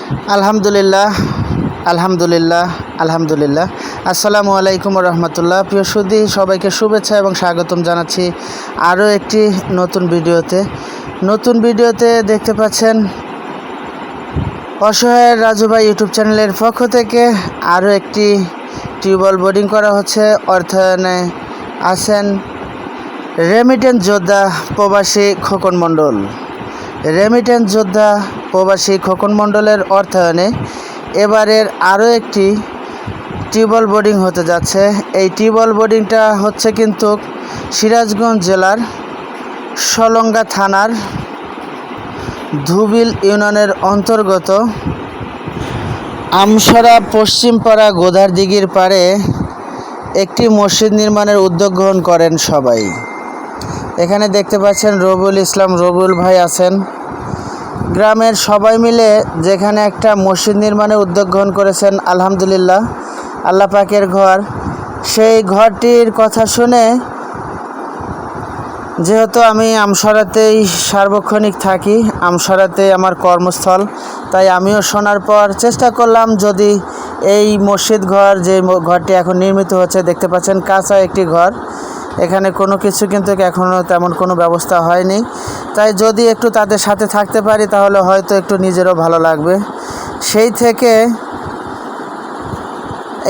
আলহামদুলিল্লাহ আলহামদুলিল্লাহ আলহামদুলিল্লাহ। আসসালামু আলাইকুম রহমতুল্লাহ। প্রিয় সুধী, সবাইকে শুভেচ্ছা এবং স্বাগতম জানাচ্ছি আরও একটি নতুন ভিডিওতে দেখতে পাচ্ছেন অসহায় রাজু ভাই ইউটিউব চ্যানেলের পক্ষ থেকে আরও একটি টিউবওয়েল বোরিং করা হচ্ছে। অর্থায়নে আছেন রেমিটেন্স যোদ্ধা প্রবাসী খোকন মণ্ডল। রেমিটেন্স যোদ্ধা প্রবাসী খোকন মণ্ডলের অর্থায়নে এবারের আরও একটি টিউবওয়েল বোরিং হতে যাচ্ছে। এই টিউবওয়েল বোরিংটা হচ্ছে কিন্তু সিরাজগঞ্জ জেলার সলঙ্গা থানার ধুবিল ইউনিয়নের অন্তর্গত আমসরা পশ্চিমপাড়া গোধার দিঘির পাড়ে একটি মসজিদ নির্মাণের উদ্যোগ গ্রহণ করেন সবাই। এখানে দেখতে পাচ্ছেন রবিউল ইসলাম রবিউল ভাই আছেন। গ্রামের সবাই মিলে যেখানে একটা মসজিদ নির্মাণের উদ্যোগ গ্রহণ করেছেন, আলহামদুলিল্লাহ, আল্লাহ পাকের ঘর। সেই ঘরটির কথা শুনে, যেহেতু আমি আমসরাতেই সার্বক্ষণিক থাকি, আমসরাতে আমার কর্মস্থল, তাই আমিও শোনার পর চেষ্টা করলাম যদি এই মসজিদ ঘর, যে ঘরটি এখন নির্মিত হচ্ছে, দেখতে পাচ্ছেন কাঁচা একটি ঘর, এখানে কোনো কিছু কিন্তু এখনও তেমন কোনো ব্যবস্থা হয়নি। তাই যদি একটু তাদের সাথে থাকতে পারি তাহলে হয়তো একটু নিজেরও ভালো লাগবে। সেই থেকে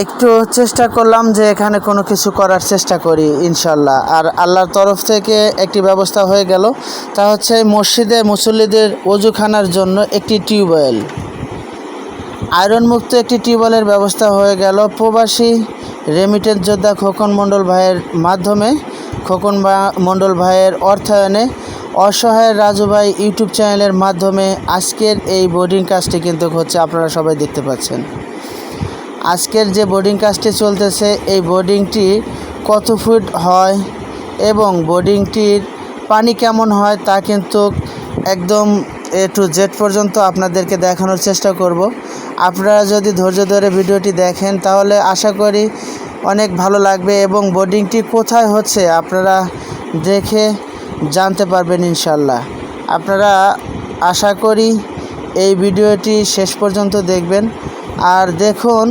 একটু চেষ্টা করলাম যে এখানে কোনো কিছু করার চেষ্টা করি ইনশাল্লাহ। আর আল্লাহর তরফ থেকে একটি ব্যবস্থা হয়ে গেল, তা হচ্ছে মসজিদে মুসল্লিদের ওযুখানার জন্য একটি টিউবওয়েল, আয়রনমুক্ত একটি টিউবওয়েলের ব্যবস্থা হয়ে গেল প্রবাসী রেমিটেন্স যোদ্ধা খোকন মণ্ডল ভাইয়ের মাধ্যমে। খোকন মণ্ডল ভাইয়ের অর্থায়নে অসহায় রাজু ভাই ইউটিউব চ্যানেলের মাধ্যমে আজকের এই বোর্ডিং কাজটি কিন্তু হচ্ছে, আপনারা সবাই দেখতে পাচ্ছেন। আজকের যে বোর্ডিং কাজটি চলতেছে, এই বোর্ডিংটি কত ফুট হয় এবং বোর্ডিংটির পানি কেমন হয় তা কিন্তু একদম A to Z পর্যন্ত আপনাদেরকে দেখানোর চেষ্টা করব। আপনারা যদি ধৈর্য ধরে ভিডিওটি দেখেন তাহলে আশা করি অনেক ভালো লাগবে এবং বোর্ডিংটি কোথায় হচ্ছে আপনারা দেখে জানতে পারবেন ইনশাল্লাহ। আপনারা আশা করি এই ভিডিওটি শেষ পর্যন্ত দেখবেন। আর দেখুন,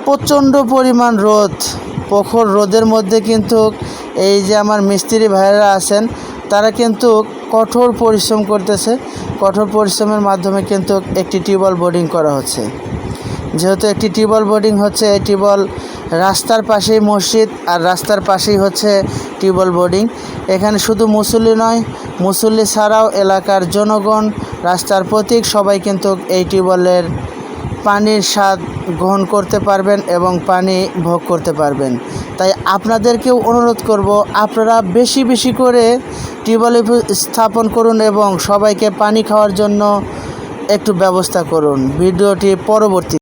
প্রচণ্ড পরিমাণ রোদ, প্রখর রোদের মধ্যে কিন্তু এই যে আমার মিস্ত্রি ভাইয়েরা আছেন, তারা কিন্তু কঠোর পরিশ্রম করতেছে। কঠোর পরিশ্রমের মাধ্যমে কিন্তু একটি টিউবওয়েল বোরিং করা হচ্ছে। যেহেতু একটি টিউবওয়েল বোরিং হচ্ছে, এই টিউবওয়েল রাস্তার পাশেই মসজিদ আর রাস্তার পাশেই হচ্ছে টিউবওয়েল বোরিং। এখানে শুধু মুসল্লি নয়, মুসল্লি ছাড়াও এলাকার জনগণ, রাস্তার প্রতীক সবাই কিন্তু এই টিউবওয়েলের পানির স্বাদ গ্রহণ করতে পারবেন এবং পানি ভোগ করতে পারবেন। তাই আপনাদেরকেও অনুরোধ করব, আপনারা বেশি বেশি করে টিউবওয়েল স্থাপন করুন এবং সবাইকে পানি খাওয়ার জন্য একটু ব্যবস্থা করুন। ভিডিওটি পরবর্তী